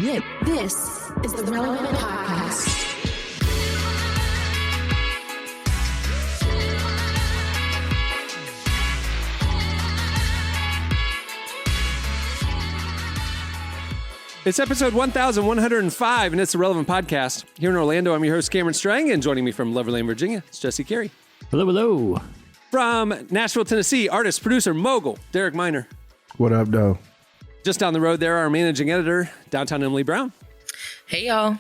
This is the Relevant Podcast. It's episode 1105, and it's the Relevant Podcast. Here in Orlando, I'm your host, Cameron Strang, and joining me from Loverland, Virginia, it's Jesse Carey. Hello, hello. From Nashville, Tennessee, artist, producer, mogul, Derek Miner. What up, though? Just down the road there, our managing editor, downtown Emily Brown. Hey, y'all.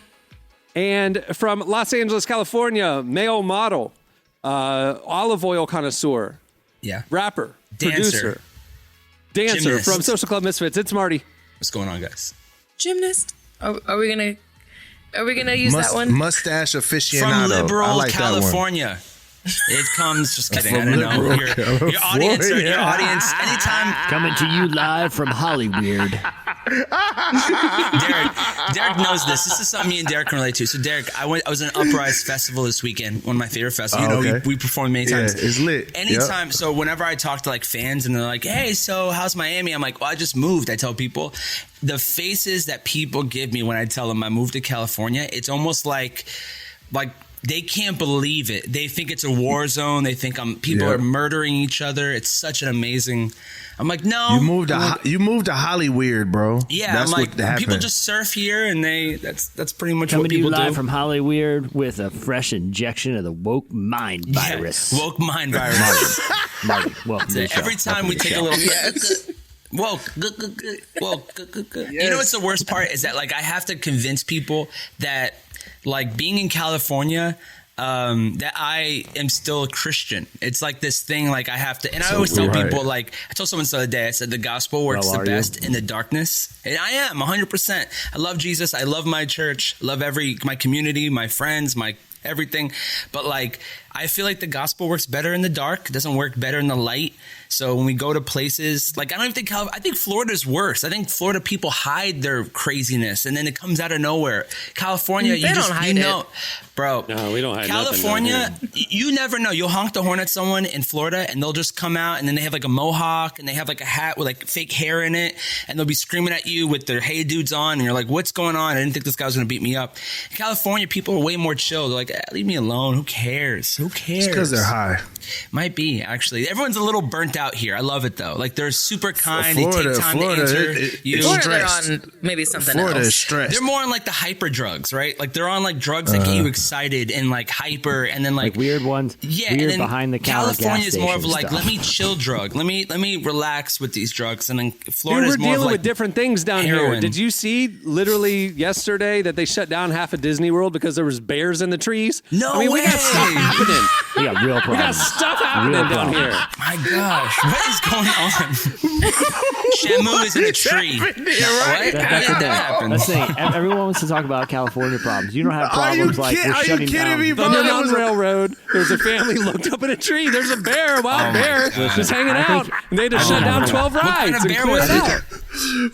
And from Los Angeles, California, male model, olive oil connoisseur, rapper, producer, dancer Gymnast. from Social Club Misfits, it's Marty. What's going on, guys? Gymnast. Are we gonna use that one? Mustache aficionado. From liberal I like California. It comes, just kidding, I don't know. Your audience, anytime. Coming to you live from Hollyweird. Derek knows this. This is something me and Derek can relate to. So, Derek, I was at an Uprise Festival this weekend, one of my favorite festivals. We performed many times. Yeah, it's lit. Anytime, So whenever I talk to like fans and they're like, hey, so how's Miami? I'm like, well, I just moved. I tell people. The faces that people give me when I tell them I moved to California, it's almost like they can't believe it. They think it's a war zone. They think people are murdering each other. It's such an amazing. I'm like, no. You moved to Hollyweird, bro. Yeah, that's I'm like, what happened. people just surf here, and that's pretty much Coming what to you people live do. from Hollyweird with a fresh injection of the woke mind virus. Yeah, woke mind virus. Marty, welcome to the show. Every time we take a little. Woke. You know what's the worst part is that like I have to convince people that like being in California, that I am still a Christian. It's like this thing like I have to, and I always tell people like I told someone the other day, I said the gospel works the best in the darkness, and I am 100%. I love Jesus. I love my church. I love my community, my friends, my everything, but like I feel like the gospel works better in the dark. It doesn't work better in the light. So when we go to places like I think Florida's worse. I think Florida people hide their craziness and then it comes out of nowhere. California, They don't hide it. Bro. No, we don't hide California, you never know. You'll honk the horn at someone in Florida and they'll just come out and then they have like a mohawk and they have like a hat with like fake hair in it and they'll be screaming at you with their hey dudes on and you're like, what's going on? I didn't think this guy was going to beat me up. In California, people are way more chill. They're like, leave me alone. Who cares? Who cares? It's because they're high. Might be, actually. Everyone's a little burnt out here. I love it, though. Like, they're super kind. Florida, they take time to answer you. Florida, they're on maybe something Florida else. is stressed. They're more on, like, the hyper drugs, right? Like, they're on, like, drugs that get you excited and, like, hyper and then, like weird ones. Yeah, weird and then behind the counter California is more of, like, stuff. let me chill drug. Let me relax with these drugs. And then Florida is We're more of, dealing like, with different things down heroin. here. Did you see literally yesterday that they shut down half of Disney World because there was bears in the trees? No we way. got stuff happening. We got real problems. We got stuff happening down here. My gosh, what is going on? Shamu is in a tree. Right. What? How did that happen? That's the thing. Everyone wants to talk about California problems. You don't have problems like we're are you shutting kidding down. me, The bro? Underground Railroad. There was a family looked up in a tree. There's a bear, a wild bear, just hanging out. And they had to shut down 12 rides. kind of and bear clear was it it? out.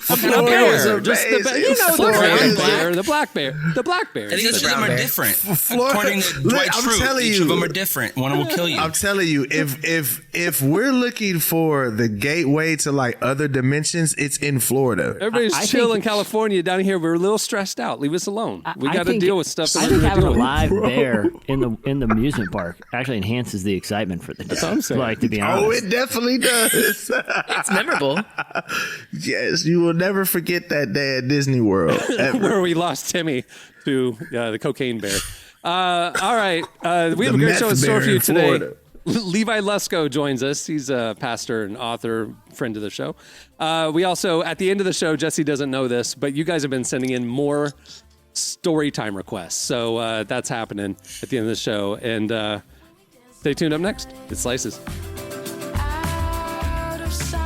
What kind of bear was it? Just the bear. You know, the Florida brown is bear, the black bear, the black bear. I think each of them are different. Florida- According to Look, Dwight I'm Schrute, telling each you. of them are different. One will kill you. I'm telling you, if we're looking for the gateway to like other dimensions, it's in Florida. Everybody's I chill think- in California. Down here, we're a little stressed out. Leave us alone. We I got to think- deal with stuff I that think we're having a doing. live bear in the amusement park actually enhances the excitement for the day. what I'm saying. Like, to be honest. Oh, it definitely does. It's memorable. Yes, you will never forget that day at Disney World. Ever. Where we lost Timmy to the cocaine bear. All right. We have a The great show in meth store bear for you in today. Florida. Levi Lusko joins us. He's a pastor and author, friend of the show. We also, at the end of the show, Jesse doesn't know this, but you guys have been sending in more Storytime requests. So that's happening at the end of the show. And stay tuned up next. It Slices. Out of sight,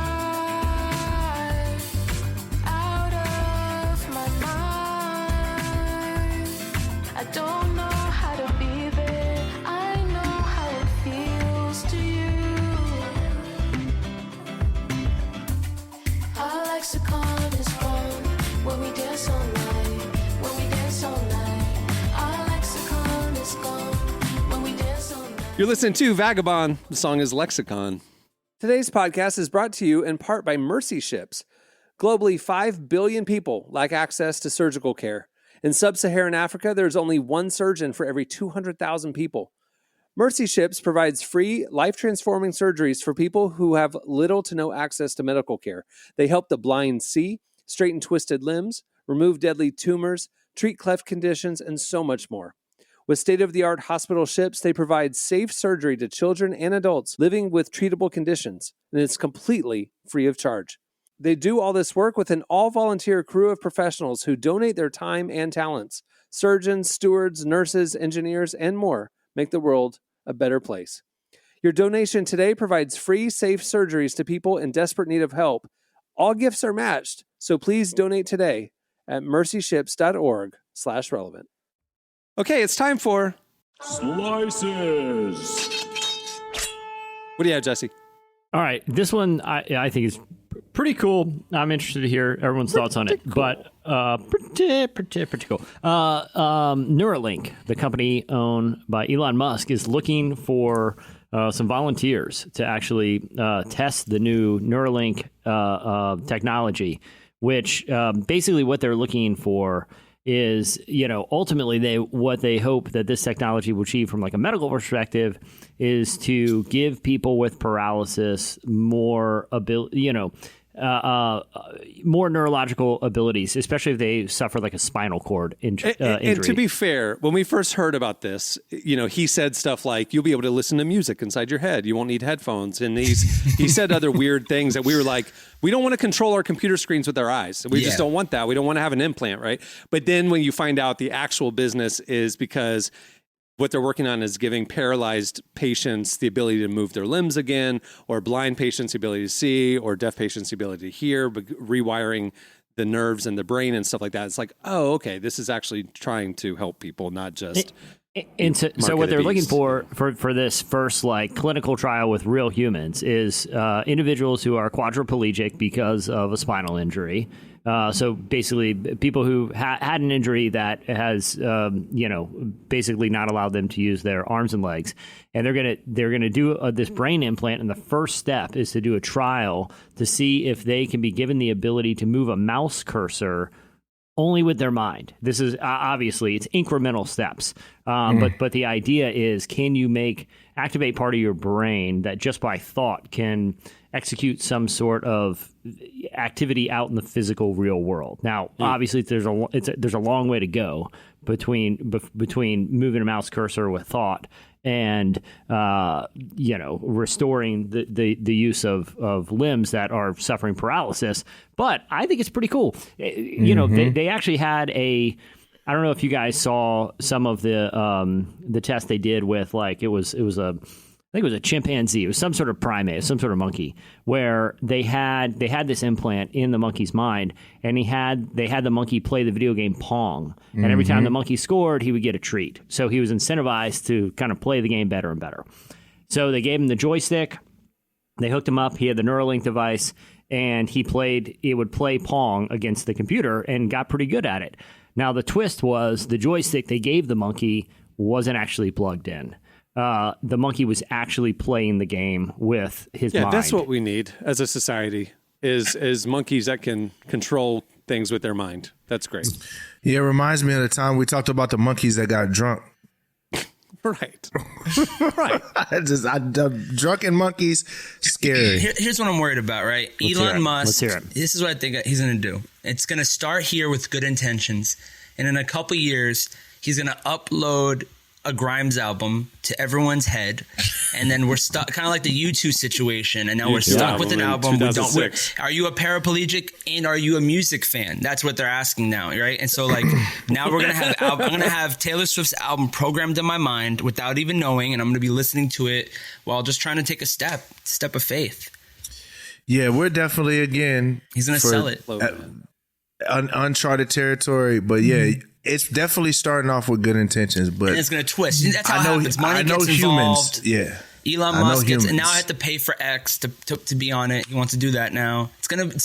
out of my mind. I don't know how to be there. I know how it feels to you. Our lexicon is gone when we dance all night. When we dance all night. Our lexicon is gone when we dance all night. You're listening to Vagabond. The song is Lexicon. Today's podcast is brought to you in part by Mercy Ships. Globally, 5 billion people lack access to surgical care. In sub-Saharan Africa, there's only one surgeon for every 200,000 people. Mercy Ships provides free, life-transforming surgeries for people who have little to no access to medical care. They help the blind see, straighten twisted limbs, remove deadly tumors, treat cleft conditions, and so much more. With state-of-the-art hospital ships, they provide safe surgery to children and adults living with treatable conditions, and it's completely free of charge. They do all this work with an all-volunteer crew of professionals who donate their time and talents. Surgeons, stewards, nurses, engineers, and more make the world a better place. Your donation today provides free, safe surgeries to people in desperate need of help. All gifts are matched, so please donate today at mercyships.org/relevant. Okay, it's time for Slices. What do you have, Jesse? All right, this one I think is pretty cool. I'm interested to hear everyone's thoughts on it, but pretty cool. Neuralink, the company owned by Elon Musk, is looking for some volunteers to actually test the new Neuralink technology, which basically what they're looking for is, ultimately what they hope that this technology will achieve from like a medical perspective is to give people with paralysis more ability, more neurological abilities, especially if they suffer like a spinal cord injury. And to be fair, when we first heard about this, he said stuff like, you'll be able to listen to music inside your head. You won't need headphones. And he said other weird things that we were like, we don't want to control our computer screens with our eyes. We just don't want that. We don't want to have an implant, right? But then when you find out the actual business is because what they're working on is giving paralyzed patients the ability to move their limbs again, or blind patients the ability to see, or deaf patients the ability to hear, but rewiring the nerves in the brain and stuff like that. It's like, oh, okay, this is actually trying to help people, not just... And so what they're looking for this first like clinical trial with real humans is individuals who are quadriplegic because of a spinal injury. So basically, people who had an injury that has, basically not allowed them to use their arms and legs, and they're gonna do this brain implant. And the first step is to do a trial to see if they can be given the ability to move a mouse cursor only with their mind. This is obviously it's incremental steps, but the idea is, can you activate part of your brain that just by thought can execute some sort of activity out in the physical real world? Now, obviously, there's a long way to go between moving a mouse cursor with thought and restoring the use of limbs that are suffering paralysis. But I think it's pretty cool. They actually had I don't know if you guys saw some of the tests they did with I think it was a chimpanzee. It was some sort of primate, some sort of monkey, where they had this implant in the monkey's mind, and they had the monkey play the video game Pong, and every time the monkey scored, he would get a treat. So he was incentivized to kind of play the game better and better. So they gave him the joystick, they hooked him up, he had the Neuralink device, and it would play Pong against the computer and got pretty good at it. Now the twist was the joystick they gave the monkey wasn't actually plugged in. The monkey was actually playing the game with his mind. Yeah, that's what we need as a society is monkeys that can control things with their mind. That's great. Yeah, it reminds me of the time we talked about the monkeys that got drunk. Right. Right. Drunken monkeys, scary. Here's what I'm worried about, right? Elon Musk, this is what I think he's going to do. It's going to start here with good intentions. And in a couple years, he's going to upload a Grimes album to everyone's head, and then we're stuck, kind of like the U2 situation, and now we're stuck with an album. Are you a paraplegic and are you a music fan? That's what they're asking now, right? And so now we're gonna have I'm gonna have Taylor Swift's album programmed in my mind without even knowing, and I'm gonna be listening to it while just trying to take a step of faith. Yeah, we're definitely he's gonna sell it. Uncharted territory, but it's definitely starting off with good intentions, but and it's going to twist. That's how it happens. Money gets involved. Elon Musk gets, and now I have to pay for X to be on it. He wants to do that now.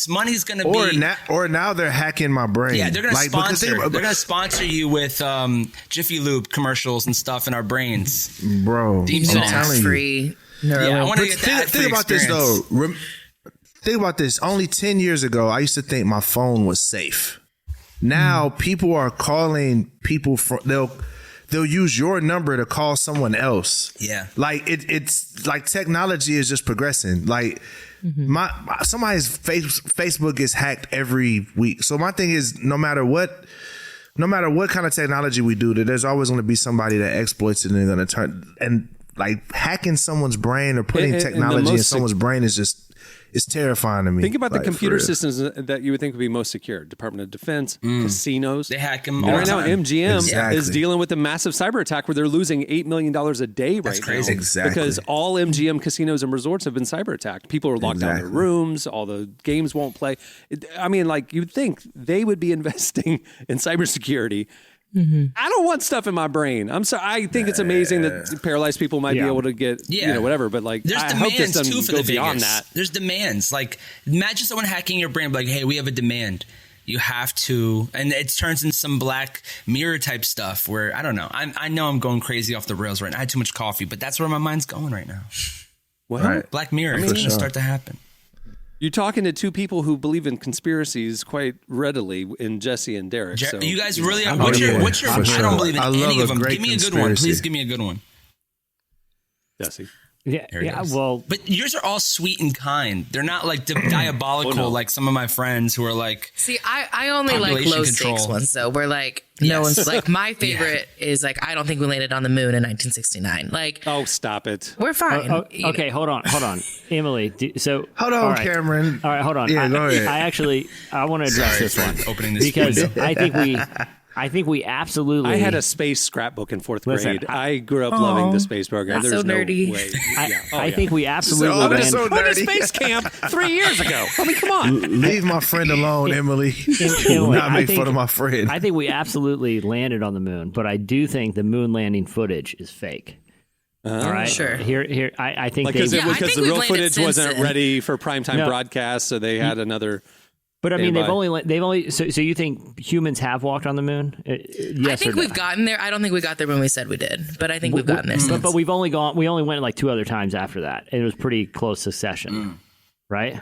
Money's going to be. Or now they're hacking my brain. Yeah, they're going to sponsor. They're going to sponsor you with Jiffy Lube commercials and stuff in our brains, bro. I'm telling you. Free. I want to get that. Think about this though. think about this. Only 10 years ago, I used to think my phone was safe. Now people are calling people from they'll use your number to call someone else. Yeah. Like it's like technology is just progressing. Like somebody's Facebook gets hacked every week. So my thing is no matter what kind of technology we do, there's always going to be somebody that exploits it and they're going to turn and like hacking someone's brain or putting technology in someone's brain is just it's terrifying to me. Think about the computer systems that you would think would be most secure. Department of Defense, casinos. They hack them all all right the now, time. MGM is dealing with a massive cyber attack where they're losing $8 million a day right now. crazy. Exactly. Because all MGM casinos and resorts have been cyber attacked. People are locked out in their rooms. All the games won't play. I mean, like you'd think they would be investing in cybersecurity. I don't want stuff in my brain. I'm sorry. I think it's amazing that paralyzed people might be able to get, whatever. But like, there's I hope this demands doesn't too for go the beyond Vegas. that. There's demands. Like, imagine someone hacking your brain, like, hey, we have a demand. You have to, and it turns into some Black Mirror type stuff where I don't know. I know I'm going crazy off the rails right now. I had too much coffee, but that's where my mind's going right now. Well, Right. Black Mirror is going to start to happen. You're talking to two people who believe in conspiracies quite readily in Jesse and Derek. So, You guys really are. Oh, What's your? for I sure. don't believe in I love any of a them. great Give me a good one. conspiracy. Please give me a good one. Jesse. Yeah, There it yeah. is. Well, But yours are all sweet and kind. They're not like diabolical like some of my friends who are like. See, I only like Population low control. stakes ones though. Where like Yes. no one's like my favorite is like I don't think we landed on the moon in 1969. Like Oh, stop it. we're fine. okay, hold on, Emily. Hold on, all right. Cameron. All right, hold on. Yeah, go ahead. I want to address this one Opening this because window. I think we absolutely. I had a space scrapbook in fourth Listen, grade. I grew up loving the space program. That's There's so no nerdy. way. I think we absolutely. Oh, that's so Went to dirty. space camp 3 years ago. I mean, come on. Leave my friend alone, Emily. Do not make fun of my friend. I think we absolutely landed on the moon, but I do think the moon landing footage is fake. All right, Sure. Here. I think Because Yeah, I because think the we've real landed footage since wasn't then. ready for primetime No. broadcast, so they had another. But I mean, Standby. they've only. So you think humans have walked on the moon? Yes, I think or no? we've gotten there. I don't think we got there when we said we did, but I think we've gotten there. But, Since. but we only went like 2 other times after that. And it was pretty close succession, right?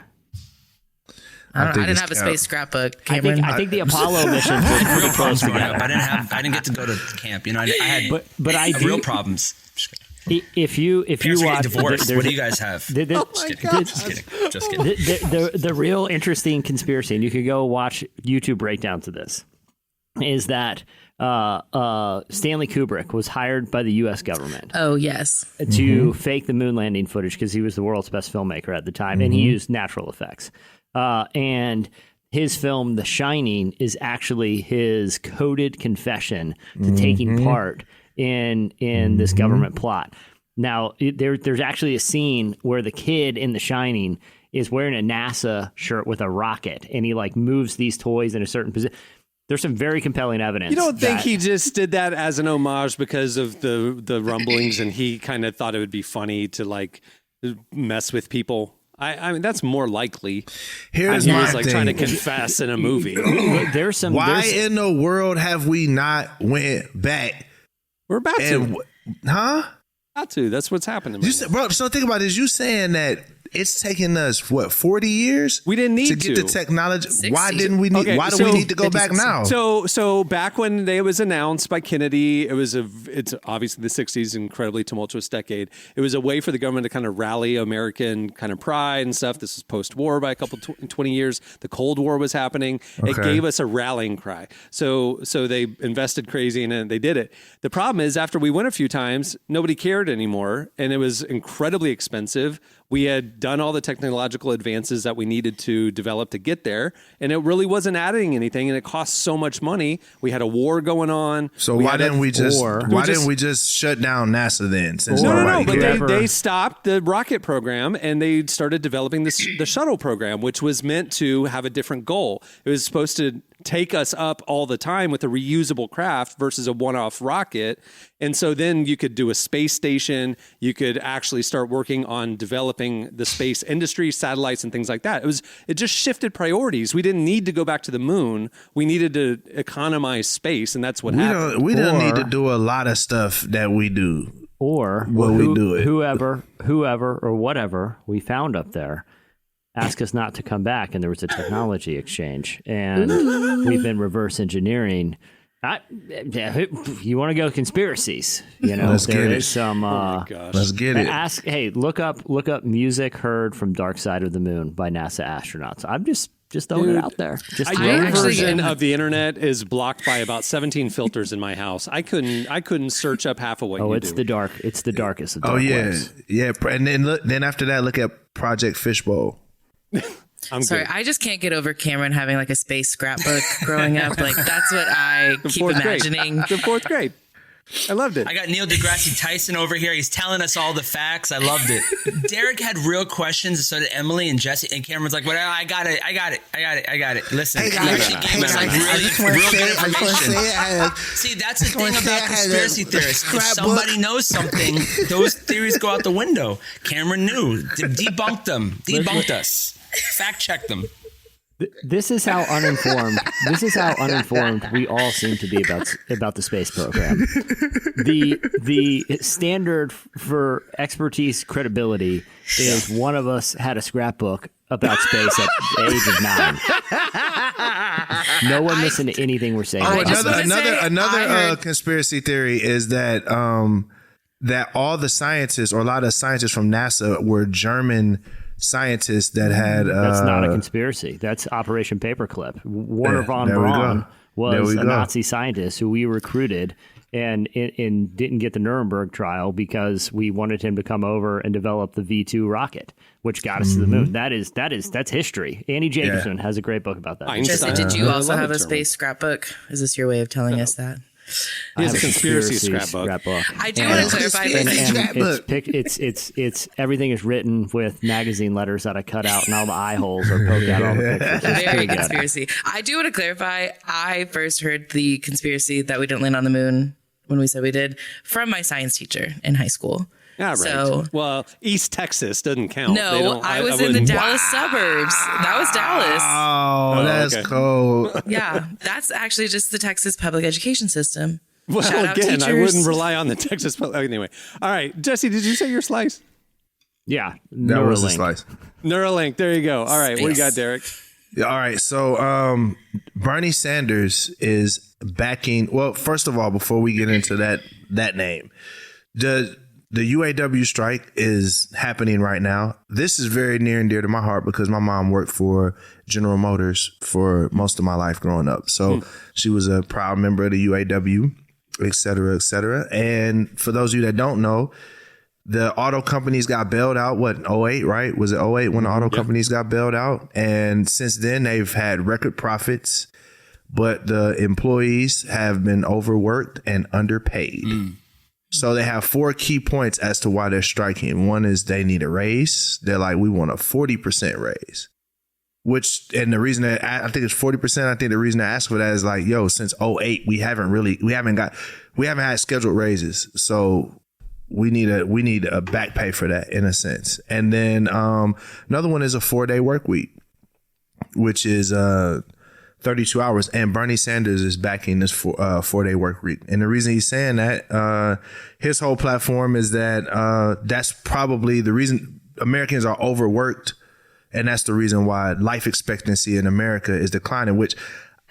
I think didn't it's have a cap. space scrapbook. I Cameron. think the Apollo missions were pretty Real close problems growing together. up. I didn't get to go to camp. You know, I had But I do. real problems. Just kidding. If you Parents are watch getting divorced. there's- What do you guys have? the- the- Just kidding. Just kidding. the real interesting conspiracy, and you could go watch YouTube breakdowns of this, is that Stanley Kubrick was hired by the U.S. government Oh yes. to fake the moon landing footage because he was the world's best filmmaker at the time, and he used natural effects. And his film, The Shining, is actually his coded confession to taking part in this government plot. Now, there's actually a scene where the kid in The Shining is wearing a NASA shirt with a rocket, and he like moves these toys in a certain position. There's some very compelling evidence. You don't think that- he just did that as an homage because of the rumblings, and he kind of thought it would be funny to like mess with people? I mean, that's more likely. Here's He my was like thing. trying to confess in a movie. There's some. Why there's- in the world have we not went back? We're about And to. huh? About to. That's what's happening. You right said, now. bro. So think about this. You saying that it's taken us 40 years? We didn't need to get to. the technology. 60. Why didn't we need? Okay, why do so- we need to go back now? So back when it was announced by Kennedy, it's obviously the 60s, incredibly tumultuous decade. It was a way for the government to kind of rally American kind of pride and stuff. This was post-war by a couple 20 years. The Cold War was happening. It Okay. gave us a rallying cry. So they invested crazy and they did it. The problem is after we went a few times, nobody cared anymore, and it was incredibly expensive. We had done all the technological advances that we needed to develop to get there, and it really wasn't adding anything, and it cost so much money. We had a war going on. So We why had didn't we just? or- Why we just- didn't we just shut down NASA then? Since No, nobody but cared? they stopped the rocket program and they started developing the shuttle program, which was meant to have a different goal. It was supposed to take us up all the time with a reusable craft versus a one-off rocket. And so then you could do a space station. You could actually start working on developing the space industry, satellites, and things like that. It just shifted priorities. We didn't need to go back to the moon. We needed to economize space, and that's what happened. We don't need Or- to do a lot of stuff that we do. or Will we do it? whoever or whatever we found up there ask us not to come back, and there was a technology exchange, and we've been reverse engineering. You want to go conspiracies? Let's there get is it. some. Let's get it. Look up music heard from Dark Side of the Moon by NASA astronauts. I'm just throwing it out there. Your version of the internet is blocked by about 17 filters in my house. I couldn't search up half of what you do. It's the darkest of dark ways. Yeah. And then after that, look at Project Fishbowl. I'm sorry, I just can't get over Cameron having like a space scrapbook growing up. Like that's what I keep imagining. The fourth grade. I loved it. I got Neil deGrasse Tyson over here. He's telling us all the facts. I loved it. Derek had real questions, and so did Emily and Jesse. And Cameron's like, "Well, I got it. Listen, Hey guys, she gave us like real good information. See, that's the thing about conspiracy theorists. If somebody knows something, those theories go out the window. Cameron knew. Debunked them. Debunked us. Fact check them. This is how uninformed we all seem to be about the space program. The standard for expertise credibility is one of us had a scrapbook about space at the age of 9. No one listened to anything we're saying. Another conspiracy theory is that that all the scientists, or a lot of scientists from NASA, were German scientists that had. That's not a conspiracy. That's Operation Paperclip. Werner von Braun was a Nazi scientist who we recruited and didn't get the Nuremberg trial because we wanted him to come over and develop the V2 rocket, which got us to the moon. That's history. Annie Jacobson has a great book about that. Jesse, did you also have a space scrapbook? Is this your way of telling us that? He has a conspiracy scrapbook. I do want to clarify. It's everything is written with magazine letters that I cut out, and all the eye holes are poked out all the pictures. Very conspiracy. I do want to clarify. I first heard the conspiracy that we didn't land on the moon when we said we did from my science teacher in high school. Yeah, right. So, well, East Texas doesn't count. No, I was in the Dallas suburbs. That was Dallas. Oh, that's cool. Yeah, that's actually just the Texas public education system. Well, Shout out again, teachers. I wouldn't rely on the Texas. Anyway, all right, Jesse, did you say your slice? Yeah, that was the slice. Neuralink. There you go. All right, what do you got, Derek? All right, so Bernie Sanders is backing. Well, first of all, before we get into that name, the UAW strike is happening right now. This is very near and dear to my heart because my mom worked for General Motors for most of my life growing up. So she was a proud member of the UAW, et cetera, et cetera. And for those of you that don't know, the auto companies got bailed out, in 08, right? Was it 08 when the auto companies got bailed out? And since then, they've had record profits, but the employees have been overworked and underpaid. So they have 4 key points as to why they're striking. One is they need a raise. They're like, we want a 40% raise. And the reason that I think it's 40%, I think the reason I ask for that is like, since 08, we haven't had scheduled raises. So we need a back pay for that in a sense. And then another one is a 4-day work week, which is 32 hours, and Bernie Sanders is backing this 4-day work week. And the reason he's saying that, his whole platform is that that's probably the reason Americans are overworked, and that's the reason why life expectancy in America is declining, which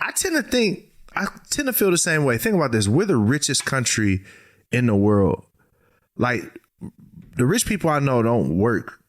I tend to feel the same way. Think about this. We're the richest country in the world. Like, the rich people I know don't work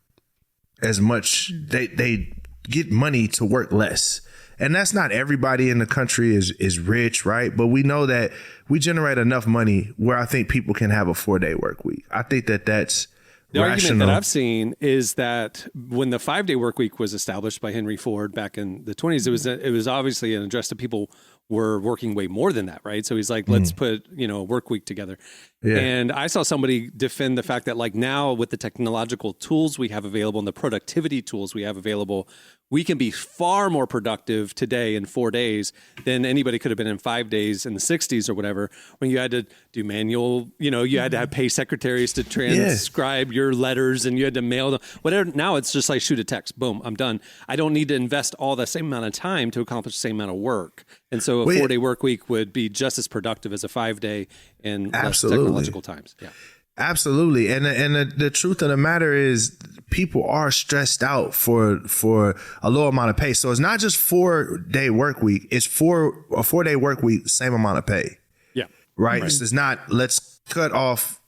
as much. They get money to work less. And that's not everybody in the country is rich, right? But we know that we generate enough money where I think people can have a 4-day work week. I think that's the rational. argument that I've seen is that when the 5-day work week was established by Henry Ford back in the 20s, it was obviously an address to people were working way more than that, right? So he's like, let's put, a work week together. Yeah. And I saw somebody defend the fact that like now with the technological tools we have available and the productivity tools we have available, we can be far more productive today in 4 days than anybody could have been in 5 days in the 60s or whatever, when you had to do manual, you had to have pay secretaries to transcribe your letters and you had to mail them, whatever. Now it's just like shoot a text, boom, I'm done. I don't need to invest all the same amount of time to accomplish the same amount of work. And so a 4-day work week would be just as productive as a 5-day in less technological times. Yeah. Absolutely. And the truth of the matter is people are stressed out for a low amount of pay. So it's not just 4-day work week. It's a 4-day work week, same amount of pay. Yeah. Right. So it's not, let's cut off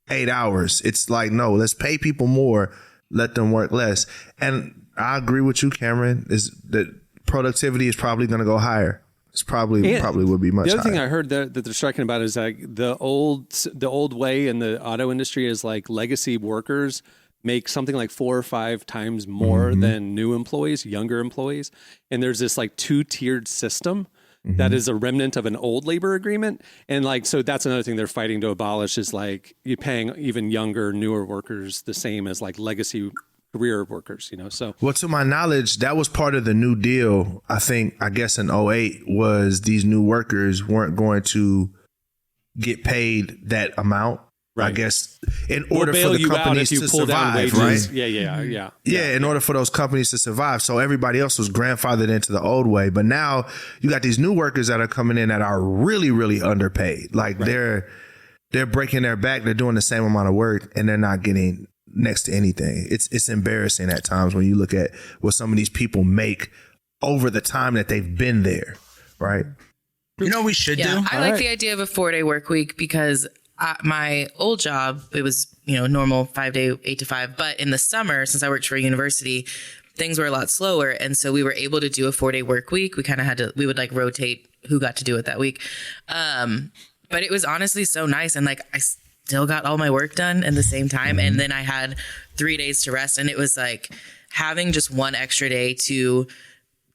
8 hours. It's like, no, let's pay people more, let them work less. And I agree with you, Cameron, is that productivity is probably going to go higher. It's probably would be much higher. The other thing I heard that they're striking about is like the old way in the auto industry is like legacy workers make something like 4 or 5 times more than new employees, younger employees. And there's this like 2-tiered system that is a remnant of an old labor agreement. And like, so that's another thing they're fighting to abolish is like you paying even younger, newer workers the same as like legacy career workers, you know? So, well, to my knowledge, that was part of the New Deal. I guess in 2008 was these new workers weren't going to get paid that amount. Right. I guess in order for the companies to survive, right? Yeah. In order for those companies to survive. So everybody else was grandfathered into the old way. But now you got these new workers that are coming in that are really, really underpaid. Like they're breaking their back. They're doing the same amount of work and they're not getting next to anything. It's embarrassing at times when you look at what some of these people make over the time that they've been there. Right. You know what we should do? I like the idea of a 4-day work week because my old job, it was, normal 5-day, 8 to 5. But in the summer, since I worked for a university, things were a lot slower. And so we were able to do a 4-day work week. We kind of we would like rotate who got to do it that week. But it was honestly so nice. And like, I still got all my work done at the same time. And then I had 3 days to rest. And it was like having just one extra day to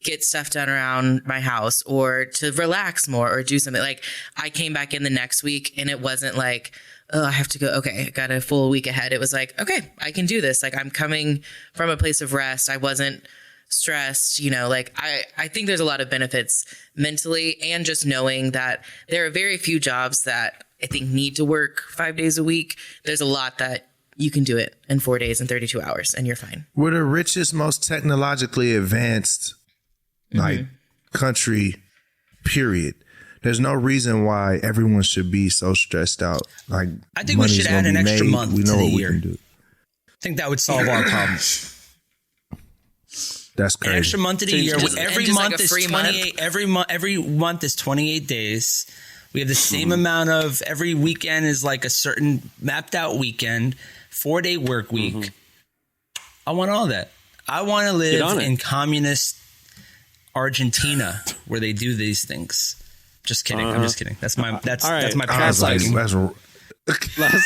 get stuff done around my house or to relax more or do something. Like I came back in the next week and it wasn't like, oh, I have to go. Okay, I got a full week ahead. It was like, okay, I can do this. Like I'm coming from a place of rest. I wasn't stressed, like I think there's a lot of benefits mentally and just knowing that there are very few jobs that I think need to work 5 days a week. There's a lot that you can do it in 4 days and 32 hours and you're fine. We're the richest, most technologically advanced country, period. There's no reason why everyone should be so stressed out. Like I think we should add an extra month to the year. We can do. I think that would solve our problems. That's crazy. An extra month of the year. Every month is 28. Every month is 28 days. We have the same amount of. Every weekend is like a certain mapped out weekend. 4-day work week. I want all that. I want to live in communist Argentina where they do these things. Just kidding. I'm just kidding. That's my that's my parents' liking. Last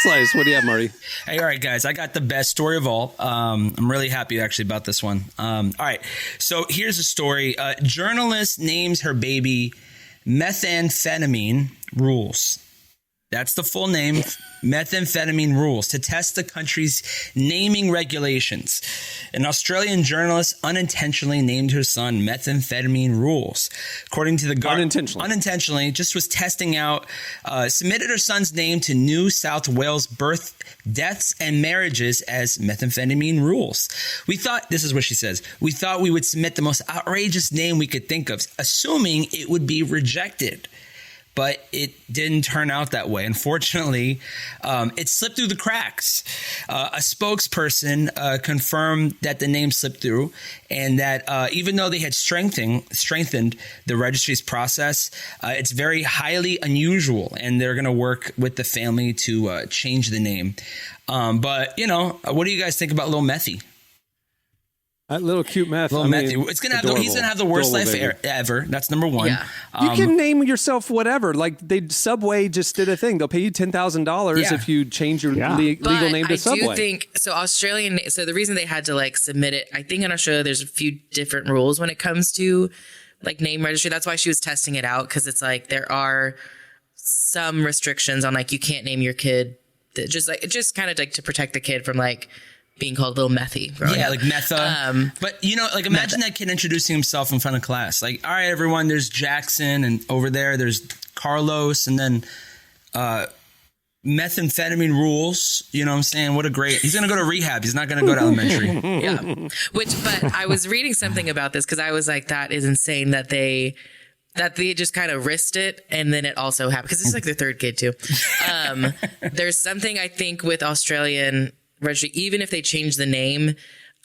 slice. What do you have, Marty? Hey, all right, guys. I got the best story of all. I'm really happy actually about this one. All right. So here's a story. Journalist names her baby Methamphetamine Rules. That's the full name. Methamphetamine Rules to test the country's naming regulations. An Australian journalist unintentionally named her son Methamphetamine Rules. According to the unintentionally just was testing out, submitted her son's name to New South Wales birth, deaths, and marriages as Methamphetamine Rules. We thought, this is what she says, we thought we would submit the most outrageous name we could think of, assuming it would be rejected. But it didn't turn out that way. Unfortunately, it slipped through the cracks. A spokesperson confirmed that the name slipped through and that even though they had strengthened the registry's process, it's very highly unusual, and they're going to work with the family to change the name. But, what do you guys think about Lil Methy? That little cute meth. Matthew. It's gonna have he's gonna have the worst life ever. That's number one. Yeah. You can name yourself whatever. Like Subway just did a thing. They'll pay you $10,000 if you change your legal name to Subway. I do think so. So the reason they had to submit it, I think in Australia there's a few different rules when it comes to name registry. That's why she was testing it out, because it's there are some restrictions on you can't name your kid that just kind of to protect the kid from being called Little Methy. Yeah, Metha. But, imagine that kid introducing himself in front of class. All right, everyone, there's Jackson, and over there's Carlos, and then Methamphetamine Rules. You know what I'm saying? What a great... He's going to go to rehab. He's not going to go to elementary. Yeah. But I was reading something about this because I was that is insane that they that they just kind of risked it, and then it also happened because it's like their third kid too. There's something I think with Australian registry, even if they change the name,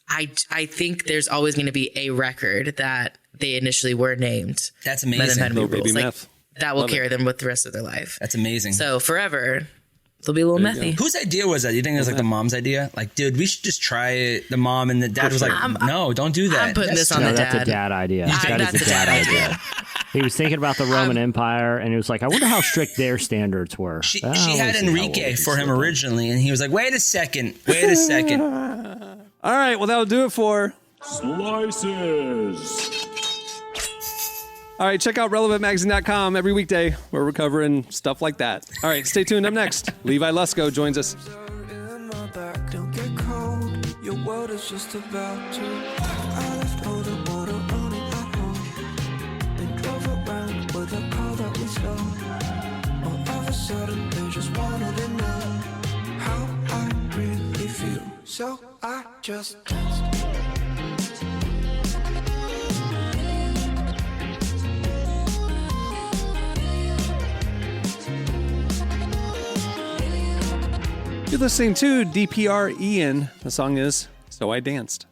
I think there's always going to be a record that they initially were named. That's amazing. Methamphetamine rules. Like, meth. that will carry them with the rest of their life. That's amazing. So forever, they'll be a little methy. Whose idea was that? You think it was like the mom's idea? Like, dude, we should just try it. The mom and the dad was like, no, don't do that. I'm putting this on the That's a dad. dad idea. That's That is a dad idea. He was thinking about the Roman Empire, and he was like, I wonder how strict their standards were. She Oh, had let's see how Enrique old for him he's looking. originally, and he was like, wait a second. All right, well, that'll do it for Slices. All right, check out relevantmagazine.com every weekday where we're covering stuff like that. All right, stay tuned. Up next, Levi Lusko joins us. In my back, don't get cold. Your world is just about to. I left all the water running at home. They drove around with a car that was slow. All of a sudden, they just wanted to know how I really feel. So I just danced. You're listening to DPR Ian. The song is So I Danced.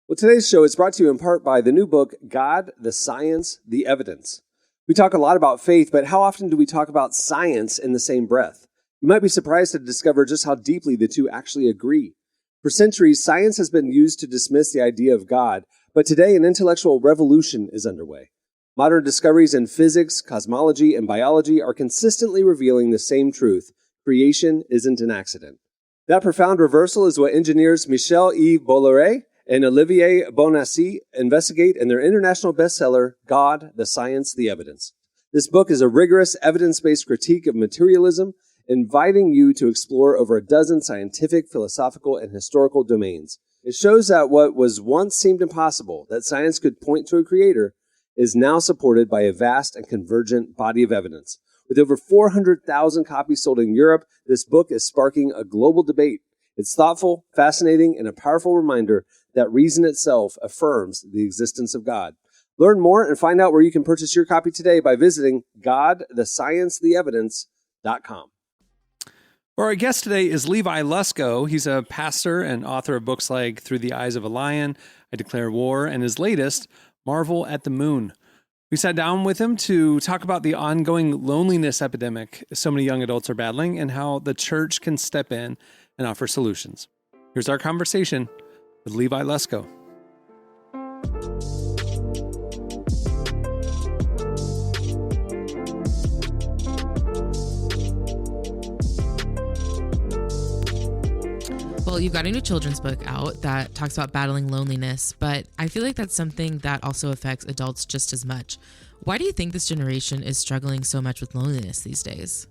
Well, today's show is brought to you in part by the new book, God, the Science, the Evidence. We talk a lot about faith, but how often do we talk about science in the same breath? You might be surprised to discover just how deeply the two actually agree. For centuries, science has been used to dismiss the idea of God, but today an intellectual revolution is underway. Modern discoveries in physics, cosmology, and biology are consistently revealing the same truth. Creation isn't an accident. That profound reversal is what engineers Michel-Yves Bolloré and Olivier Bonassi investigate in their international bestseller, God, the Science, the Evidence. This book is a rigorous, evidence-based critique of materialism, inviting you to explore over a dozen scientific, philosophical, and historical domains. It shows that what was once seemed impossible, that science could point to a creator, is now supported by a vast and convergent body of evidence. With over 400,000 copies sold in Europe, this book is sparking a global debate. It's thoughtful, fascinating, and a powerful reminder that reason itself affirms the existence of God. Learn more and find out where you can purchase your copy today by visiting godthesciencetheevidence.com. Our guest today is Levi Lusko. He's a pastor and author of books like Through the Eyes of a Lion, I Declare War, and his latest, Marvel at the Moon. We sat down with him to talk about the ongoing loneliness epidemic so many young adults are battling and how the church can step in and offer solutions. Here's our conversation with Levi Lusko. Well, you've got a new children's book out that talks about battling loneliness, but I feel like that's something that also affects adults just as much. Why do you think this generation is struggling so much with loneliness these days?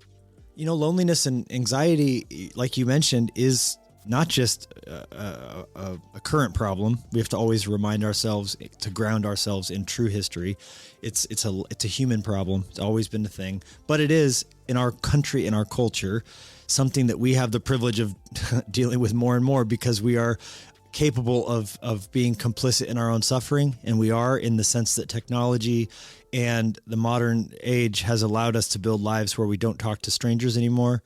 You know, loneliness and anxiety, like you mentioned, is not just a current problem. We have to always remind ourselves to ground ourselves in true history. It's a human problem. It's always been a thing, but it is in our country, in our culture, something that we have the privilege of dealing with more and more because we are capable of being complicit in our own suffering. And we are, in the sense that technology and the modern age has allowed us to build lives where we don't talk to strangers anymore.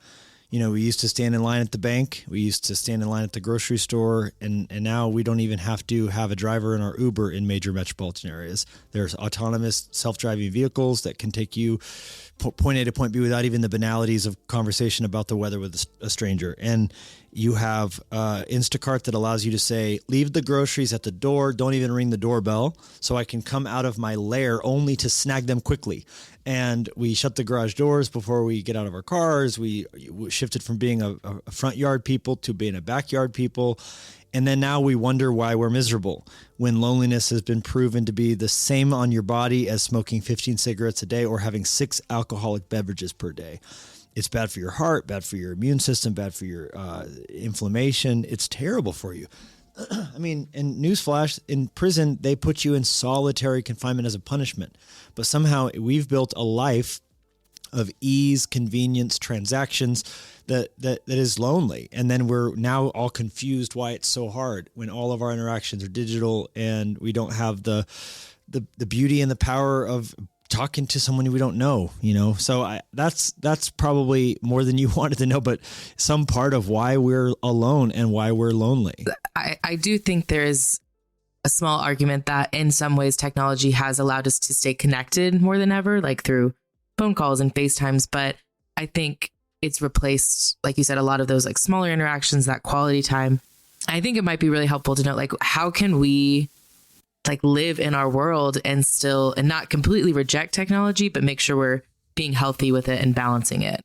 You know, we used to stand in line at the bank. We used to stand in line at the grocery store. And now we don't even have to have a driver in our Uber in major metropolitan areas. There's autonomous self-driving vehicles that can take you point A to point B without even the banalities of conversation about the weather with a stranger. And you have Instacart that allows you to say, leave the groceries at the door. Don't even ring the doorbell so I can come out of my lair only to snag them quickly. And we shut the garage doors before we get out of our cars. We shifted from being a front yard people to being a backyard people. And then now we wonder why we're miserable when loneliness has been proven to be the same on your body as smoking 15 cigarettes a day or having 6 alcoholic beverages per day. It's bad for your heart, bad for your immune system, bad for your inflammation. It's terrible for you. I mean, in newsflash, in prison, they put you in solitary confinement as a punishment. But somehow we've built a life of ease, convenience, transactions that is lonely. And then we're now all confused why it's so hard when all of our interactions are digital and we don't have the beauty and the power of talking to someone we don't know, so that's probably more than you wanted to know, but some part of why we're alone and why we're lonely. I do think there is a small argument that in some ways technology has allowed us to stay connected more than ever, like through phone calls and FaceTimes. But I think it's replaced, like you said, a lot of those like smaller interactions, that quality time. I think it might be really helpful to know, like, how can we like live in our world and not completely reject technology, but make sure we're being healthy with it and balancing it.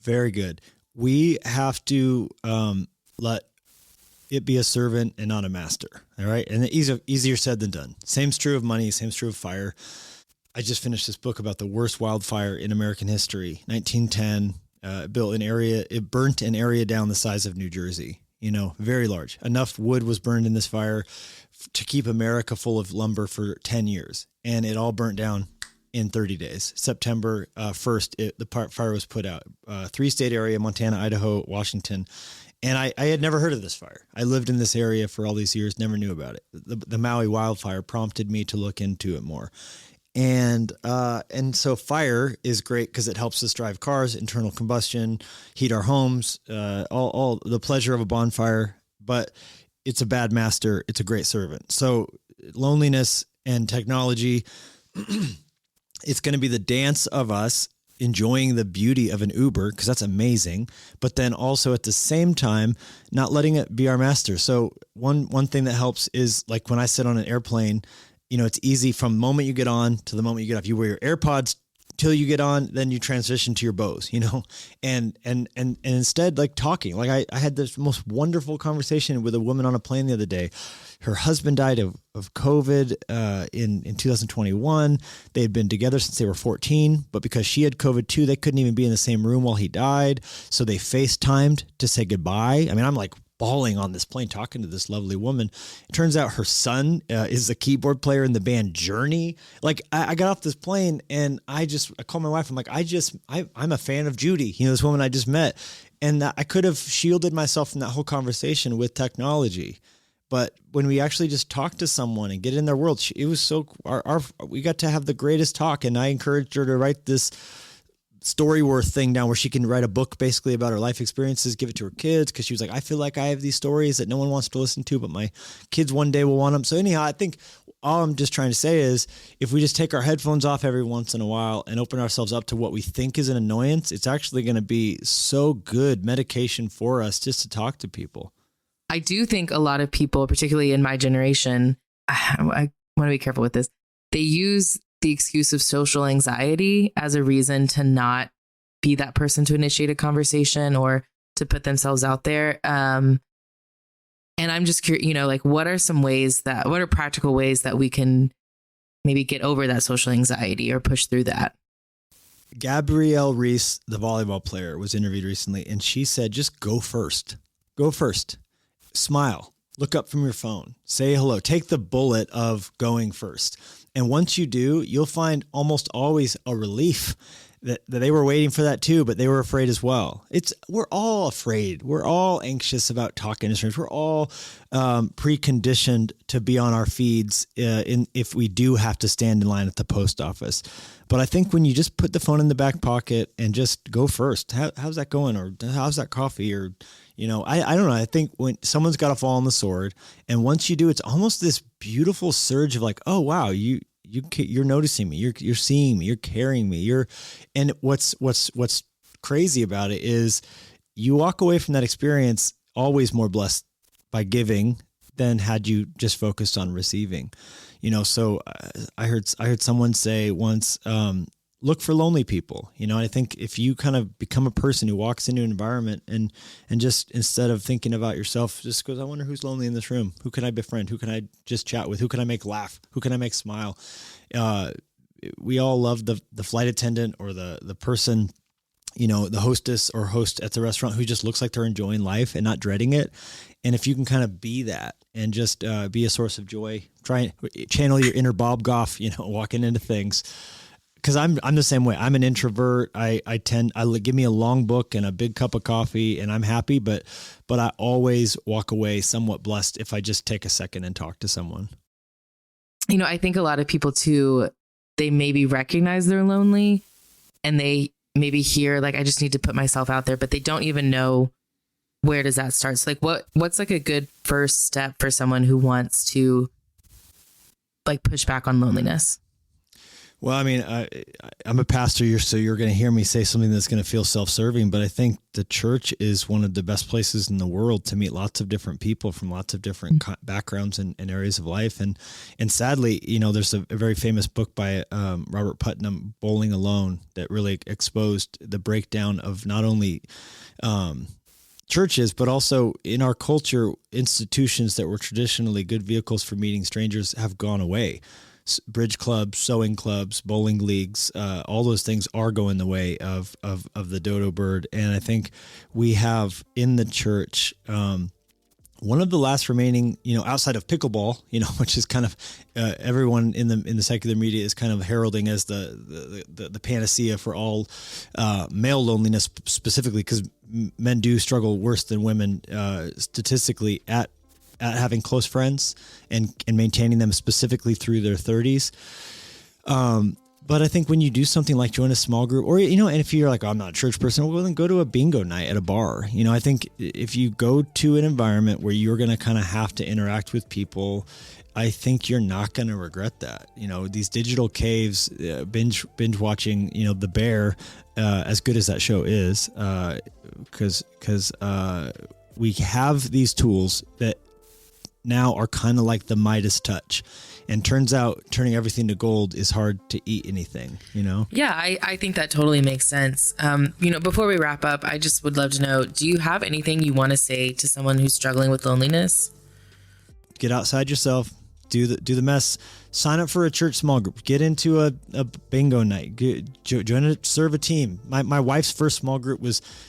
Very good. We have to let it be a servant and not a master. All right. And easier said than done. Same's true of money. Same's true of fire. I just finished this book about the worst wildfire in American history. 1910, it burnt an area down the size of New Jersey, very large. Enough wood was burned in this fire to keep America full of lumber for 10 years. And it all burnt down in 30 days. September 1st, the fire was put out. 3-state area, Montana, Idaho, Washington. And I had never heard of this fire. I lived in this area for all these years, never knew about it. The Maui wildfire prompted me to look into it more. And so fire is great because it helps us drive cars, internal combustion, heat our homes, all the pleasure of a bonfire. But it's a bad master. It's a great servant. So loneliness and technology, it's going to be the dance of us enjoying the beauty of an Uber, because that's amazing. But then also at the same time, not letting it be our master. So one thing that helps is like when I sit on an airplane, it's easy from the moment you get on to the moment you get off. You wear your AirPods till you get on, then you transition to your Bose, and instead like talking. Like I had this most wonderful conversation with a woman on a plane the other day. Her husband died of COVID in 2021. They had been together since they were 14, but because she had COVID too, they couldn't even be in the same room while he died. So they FaceTimed to say goodbye. I mean, I'm like bawling on this plane talking to this lovely woman. It turns out her son is a keyboard player in the band Journey. Like I got off this plane and I called my wife. I'm like, I'm a fan of Judy, this woman I just met. And I could have shielded myself from that whole conversation with technology. But when we actually just talk to someone and get in their world, it was we got to have the greatest talk. And I encouraged her to write this Storyworth thing down where she can write a book basically about her life experiences, give it to her kids. Cause she was like, I feel like I have these stories that no one wants to listen to, but my kids one day will want them. So anyhow, I think all I'm just trying to say is if we just take our headphones off every once in a while and open ourselves up to what we think is an annoyance, it's actually going to be so good medication for us just to talk to people. I do think a lot of people, particularly in my generation, I want to be careful with this. They use the excuse of social anxiety as a reason to not be that person to initiate a conversation or to put themselves out there. And I'm just curious, like what are practical ways that we can maybe get over that social anxiety or push through that? Gabrielle Reese, the volleyball player, was interviewed recently, and she said, just go first. Go first. Smile. Look up from your phone. Say hello. Take the bullet of going first. And once you do, you'll find almost always a relief that they were waiting for that too, but they were afraid as well. We're all afraid. We're all anxious about talking to strangers. We're all preconditioned to be on our feeds if we do have to stand in line at the post office. But I think when you just put the phone in the back pocket and just go first, how's that going? Or how's that coffee? Or, I don't know. I think when someone's got to fall on the sword, and once you do, it's almost this beautiful surge of like, oh, wow, you're noticing me. You're seeing me. You're carrying me. And what's crazy about it is you walk away from that experience always more blessed by giving than had you just focused on receiving. So I heard someone say once, look for lonely people. I think if you kind of become a person who walks into an environment and just instead of thinking about yourself, just goes, I wonder who's lonely in this room. Who can I befriend? Who can I just chat with? Who can I make laugh? Who can I make smile? We all love the flight attendant or the person, the hostess or host at the restaurant who just looks like they're enjoying life and not dreading it. And if you can kind of be that and just be a source of joy, try and channel your inner Bob Goff, walking into things. Because I'm the same way. I'm an introvert. I give me a long book and a big cup of coffee and I'm happy, but I always walk away somewhat blessed if I just take a second and talk to someone. I think a lot of people too, they maybe recognize they're lonely and they maybe hear like, I just need to put myself out there, but they don't even know where does that start. So like what's like a good first step for someone who wants to like push back on loneliness? Well, I mean, I'm a pastor, so you're going to hear me say something that's going to feel self-serving, but I think the church is one of the best places in the world to meet lots of different people from lots of different backgrounds and areas of life. And sadly, you know, there's a very famous book by Robert Putnam, Bowling Alone, that really exposed the breakdown of not only churches, but also in our culture, institutions that were traditionally good vehicles for meeting strangers have gone away. Bridge clubs, sewing clubs, bowling leagues, all those things are going the way of the dodo bird. And I think we have in the church one of the last remaining, you know, outside of pickleball, you know, which is kind of everyone in the secular media is kind of heralding as the panacea for all male loneliness, specifically because men do struggle worse than women statistically at having close friends and maintaining them specifically through their 30s. But I think when you do something like join a small group or, you know, and if you're like, oh, I'm not a church person, well, then go to a bingo night at a bar. You know, I think if you go to an environment where you're going to kind of have to interact with people, I think you're not going to regret that. You know, these digital caves, binge watching, you know, The Bear, as good as that show is, because we have these tools that now are kind of like the Midas touch, and turns out turning everything to gold is hard to eat anything, you know? Yeah, I think that totally makes sense. You know, before we wrap up, I just would love to know, do you have anything you want to say to someone who's struggling with loneliness? Get outside yourself, do the mess, sign up for a church small group, get into a bingo night, serve a team. My wife's first small group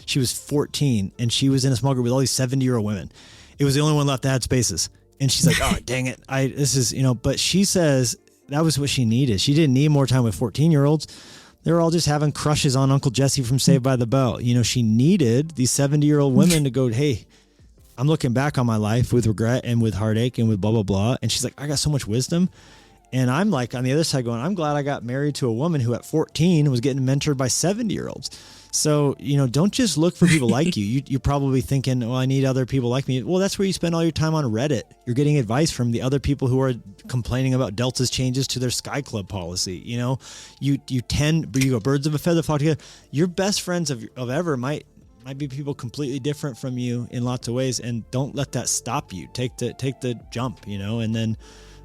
she was 14 and she was in a small group with all these 70-year-old women. It was the only one left that had spaces. And she's like, oh, dang it. This is, you know, but she says that was what she needed. She didn't need more time with 14-year-olds. They were all just having crushes on Uncle Jesse from Saved by the Bell. You know, she needed these 70-year-old women to go, hey, I'm looking back on my life with regret and with heartache and with blah, blah, blah. And she's like, I got so much wisdom. And I'm like, on the other side going, I'm glad I got married to a woman who at 14 was getting mentored by 70-year-olds. So, you know, don't just look for people like you. You're probably thinking, well, I need other people like me. Well, that's where you spend all your time on Reddit. You're getting advice from the other people who are complaining about Delta's changes to their Sky Club policy. You know, you go birds of a feather flock together. Your best friends of ever might be people completely different from you in lots of ways. And don't let that stop you. Take the jump, you know, and then,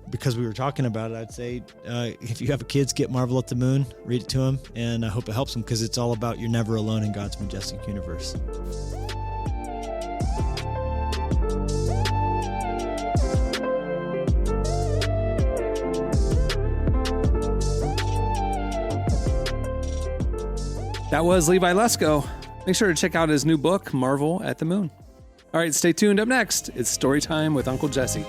because we were talking about it, I'd say if you have kids, get Marvel at the Moon, read it to them, and I hope it helps them because it's all about you're never alone in God's majestic universe. That was Levi Lusko. Make sure to check out his new book, Marvel at the Moon. All right, stay tuned. Up next, it's Storytime with Uncle Jesse.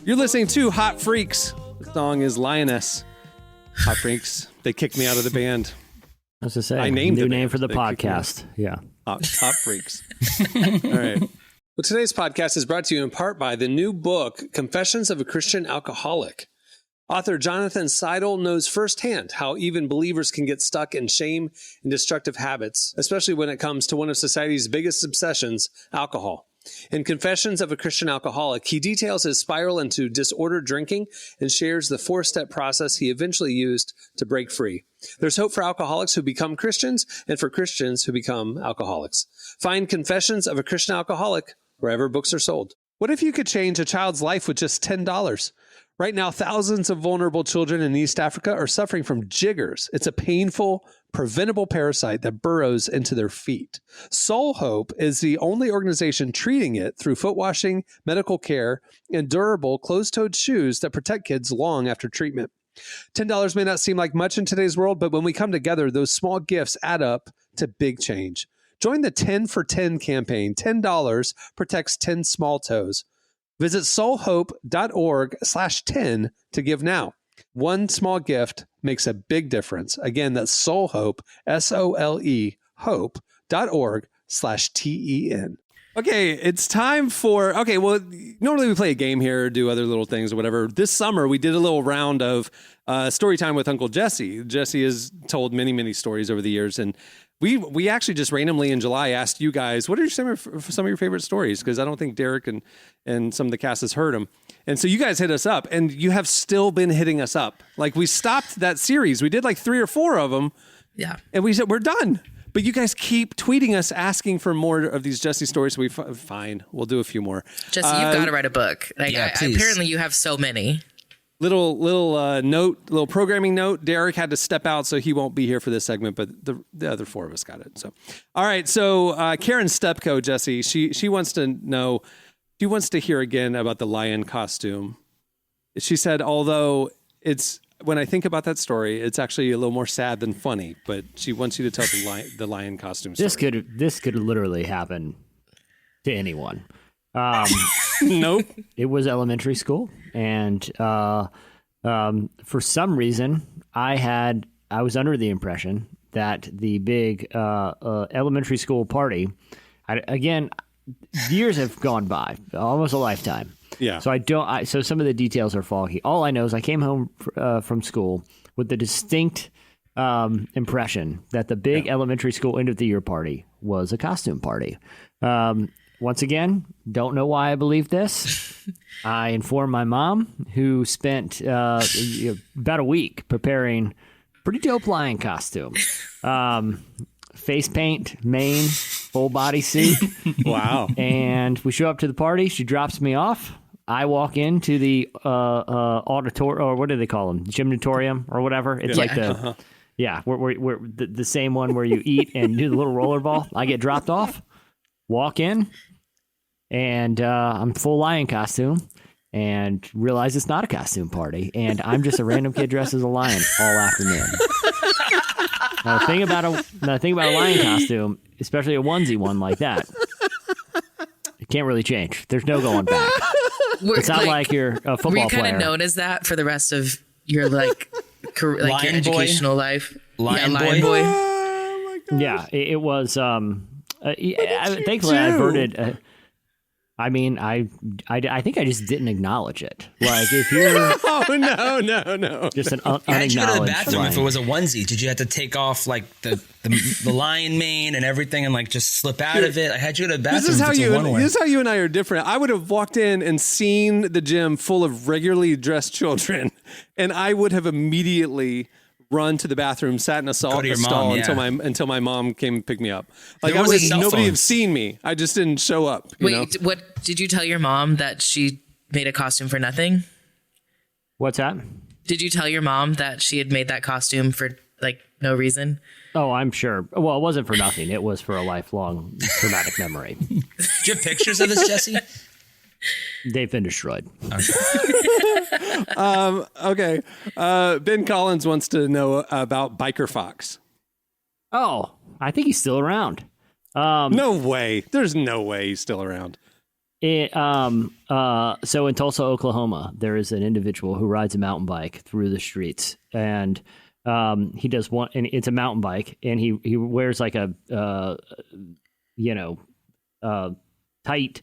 You're listening to Hot Freaks. The song is Lioness. Hot Freaks. They kicked me out of the band. I was to say, I named new name for the podcast. Yeah. Hot Freaks. All right. Well, today's podcast is brought to you in part by the new book, Confessions of a Christian Alcoholic. Author Jonathan Seidel knows firsthand how even believers can get stuck in shame and destructive habits, especially when it comes to one of society's biggest obsessions, alcohol. In Confessions of a Christian Alcoholic, he details his spiral into disordered drinking and shares the 4-step process he eventually used to break free. There's hope for alcoholics who become Christians and for Christians who become alcoholics. Find Confessions of a Christian Alcoholic wherever books are sold. What if you could change a child's life with just $10? Right now, thousands of vulnerable children in East Africa are suffering from jiggers. It's a painful, preventable parasite that burrows into their feet. Soul Hope is the only organization treating it through foot washing, medical care, and durable closed-toed shoes that protect kids long after treatment. $10 may not seem like much in today's world, but when we come together, those small gifts add up to big change. Join the 10 for 10 campaign. $10 protects 10 small toes. Visit soulhope.org/10 to give now. One small gift makes a big difference. Again, that's soulhope, SOLE, hope.org/TEN. Okay, it's time for, normally we play a game here, do other little things or whatever. This summer, we did a little round of story time with Uncle Jesse. Jesse has told many, many stories over the years, and we actually just randomly in July asked you guys, what are some of your favorite stories? Because I don't think Derek and some of the cast has heard them. And so you guys hit us up, and you have still been hitting us up. Like, we stopped that series. We did like 3 or 4 of them. Yeah. And we said, we're done. But you guys keep tweeting us asking for more of these Jesse stories. So fine, we'll do a few more. Jesse, you've got to write a book. Apparently you have so many. Little programming note. Derek had to step out, so he won't be here for this segment. But the other 4 of us got it. So, all right. So Karen Stepko, Jesse, she wants to know. She wants to hear again about the lion costume. She said, although when I think about that story, it's actually a little more sad than funny, but she wants you to tell the lion costume story. This could literally happen to anyone. Nope. It was elementary school, and for some reason, I was under the impression that the big elementary school party, years have gone by, almost a lifetime. Yeah. So so some of the details are foggy. All I know is I came home from school with the distinct impression that the big elementary school end of the year party was a costume party. Once again, don't know why I believe this. I informed my mom, who spent about a week preparing pretty dope lion costume. Face paint, mane, full body suit. Wow. And we show up to the party. She drops me off. I walk into the auditorium, or what do they call them? Gymnatorium or whatever. It's like the we're the same one where you eat and do the little rollerball. I get dropped off, walk in, and I'm full lion costume, and realize it's not a costume party, and I'm just a random kid dressed as a lion all afternoon. Now, the thing about a lion costume, especially a onesie one like that, it can't really change. There's no going back. It's not like you're a football player. Were you kind of known as that for the rest of your your educational life? Lion boy. Oh my God. Yeah, it was. Thankfully, I averted. I think I just didn't acknowledge it. Like, if you're... No. Just an How'd unacknowledged you go to the bathroom line. if it was a onesie? Did you have to take off, like, the lion mane and everything and, like, just slip out of it? I had you go to the bathroom This is how you and I are different. I would have walked in and seen the gym full of regularly dressed children, and I would have immediately run to the bathroom, sat in a stall until my mom came and picked me up. Like, nobody had seen me. I just didn't show up. Wait, what did you tell your mom that she made a costume for nothing? What's that? Did you tell your mom that she had made that costume for like no reason? Oh, I'm sure. Well, it wasn't for nothing. It was for a lifelong traumatic memory. Do you have pictures of this, Jesse? They've been destroyed. Okay. Ben Collins wants to know about Biker Fox. Oh, I think he's still around. No way. There's no way he's still around. So in Tulsa, Oklahoma, there is an individual who rides a mountain bike through the streets, and he does one, and it's a mountain bike, and he wears like a tight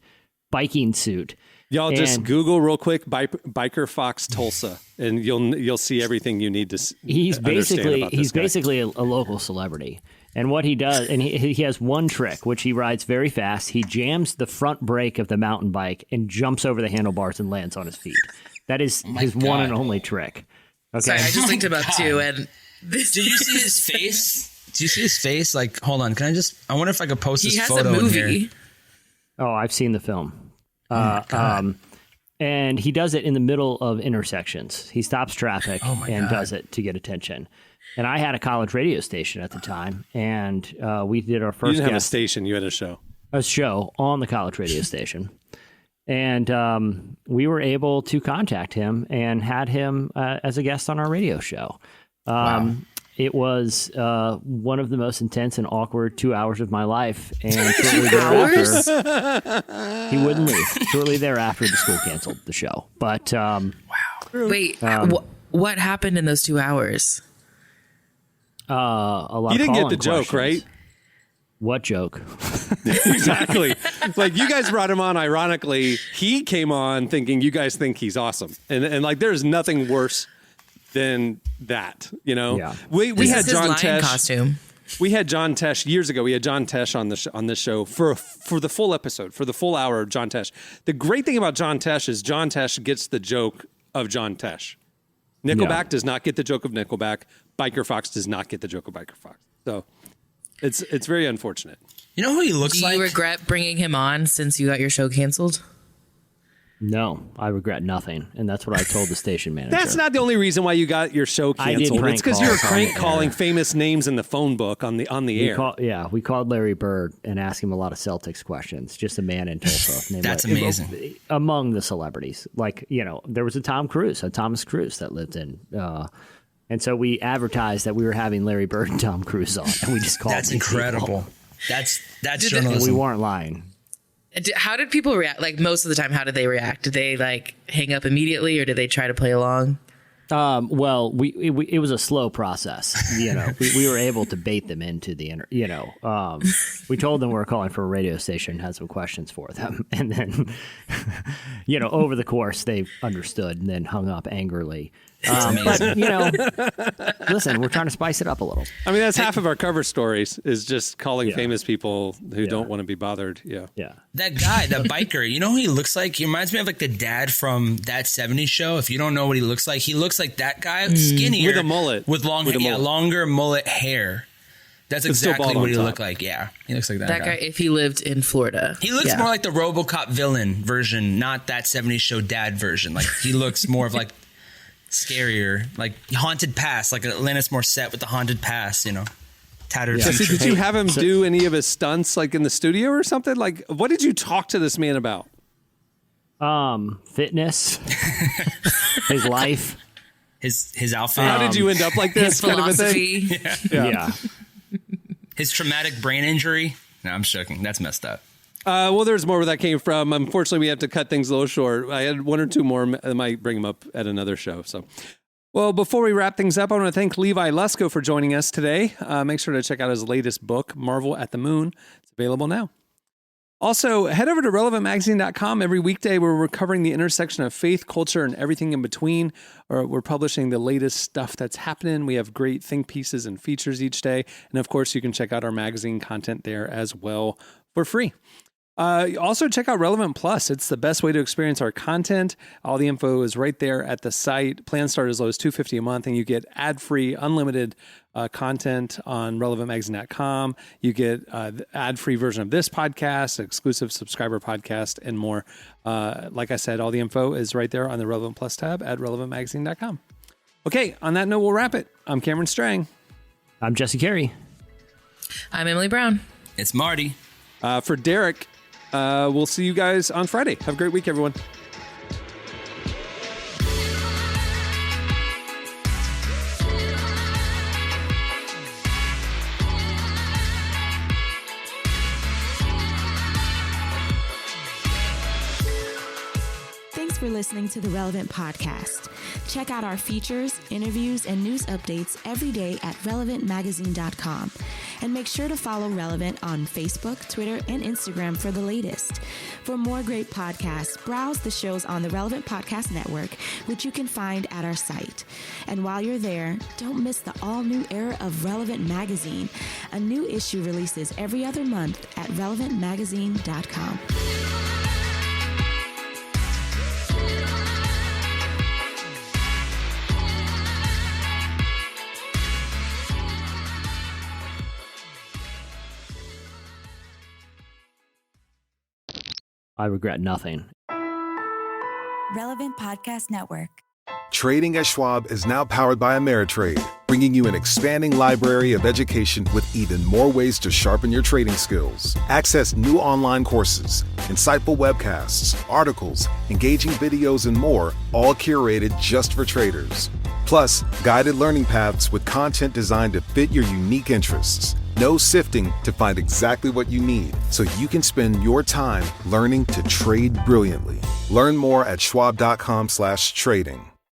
biking suit. Y'all just Google real quick Biker Fox Tulsa, and you'll see everything you need to. He's basically a local celebrity, and what he does, and he has one trick which he rides very fast. He jams the front brake of the mountain bike and jumps over the handlebars and lands on his feet. That is his one and only trick. Okay, sorry, I just linked him up too, and Did you see his face? Do you see his face? Like, hold on, I wonder if I could post he this has photo a movie. in here. Oh, I've seen the film. God. And he does it in the middle of intersections. He stops traffic and does it to get attention. And I had a college radio station at the time, and we did our first. You didn't have a station; you had a show. A show on the college radio station, And we were able to contact him and had him as a guest on our radio show. It was one of the most intense and awkward 2 hours of my life. And shortly thereafter, he wouldn't leave. Shortly thereafter, the school canceled the show. But Wait, what happened in those 2 hours? A lot. You didn't of get the joke, questions. right? What joke? Exactly. Like, you guys brought him on ironically. He came on thinking you guys think he's awesome. And like, there's nothing worse than that, you know? Yeah. We had John lion Tesh costume. We had John Tesh years ago. We had John Tesh on this show for the full episode, for the full hour of John Tesh. The great thing about John Tesh is John Tesh gets the joke of John Tesh. Nickelback does not get the joke of Nickelback. Biker Fox does not get the joke of Biker Fox. So it's very unfortunate. You know who he looks like? Do you regret bringing him on since you got your show canceled? No, I regret nothing. And that's what I told the station manager. That's not the only reason why you got your show I did canceled. prank It's because you were calls on crank the calling air. famous names in the phone book on the air. We called Larry Bird and asked him a lot of Celtics questions. Just a man in Tulsa. named That's amazing. Among the celebrities. Like, there was a Thomas Cruise that lived in. And so we advertised that we were having Larry Bird and Tom Cruise on. And we just called That's these incredible. people. That's And journalism. we weren't lying. How did people react? Like, most of the time, how did they react? Did they like hang up immediately, or did they try to play along? Well, it was a slow process. We were able to bait them into the we told them we were calling for a radio station, had some questions for them, and then over the course they understood and then hung up angrily. But listen, we're trying to spice it up a little. I mean, that's half of our cover stories is just calling famous people who don't want to be bothered. Yeah. That guy, that biker, you know who he looks like? He reminds me of like the dad from That 70s Show. If you don't know what he looks like that guy, skinnier. With a mullet. With longer mullet hair. That's exactly what he looked like. Yeah. He looks like that That guy, if he lived in Florida. He looks more like the RoboCop villain version, not That 70s Show dad version. Like, he looks more of like scarier, like Haunted Past, like Alanis Morissette with the Haunted Past, tattered Jesse, future. did you have him do any of his stunts like in the studio or something? Like, what did you talk to this man about? Fitness, his life, his outfit. How did you end up like this? His kind of a philosophy. thing? Yeah. His traumatic brain injury. No, I'm joking. That's messed up. Well, there's more where that came from. Unfortunately, we have to cut things a little short. I had one or two more. I might bring them up at another show. So, well, before we wrap things up, I want to thank Levi Lusko for joining us today. Make sure to check out his latest book, Marvel at the Moon. It's available now. Also, head over to relevantmagazine.com. Every weekday, we're covering the intersection of faith, culture, and everything in between. We're publishing the latest stuff that's happening. We have great think pieces and features each day. And of course, you can check out our magazine content there as well for free. Also, check out Relevant Plus. It's the best way to experience our content. All the info is right there at the site. Plans start as low as $250 a month, and you get ad-free, unlimited content on relevantmagazine.com. You get the ad-free version of this podcast, exclusive subscriber podcast, and more. Like I said, all the info is right there on the Relevant Plus tab at relevantmagazine.com. Okay, on that note, we'll wrap it. I'm Cameron Strang. I'm Jesse Carey. I'm Emily Brown. It's Marty. For Derek, we'll see you guys on Friday. Have a great week, everyone. Thanks for listening to the Relevant Podcast. Check out our features, interviews, and news updates every day at relevantmagazine.com. And make sure to follow Relevant on Facebook, Twitter, and Instagram for the latest. For more great podcasts, browse the shows on the Relevant Podcast Network, which you can find at our site. And while you're there, don't miss the all-new era of Relevant Magazine. A new issue releases every other month at relevantmagazine.com. I regret nothing. Relevant Podcast Network. Trading at Schwab is now powered by Ameritrade, bringing you an expanding library of education with even more ways to sharpen your trading skills. Access new online courses, insightful webcasts, articles, engaging videos, and more, all curated just for traders. Plus, guided learning paths with content designed to fit your unique interests. No sifting to find exactly what you need, so you can spend your time learning to trade brilliantly. Learn more at schwab.com/trading.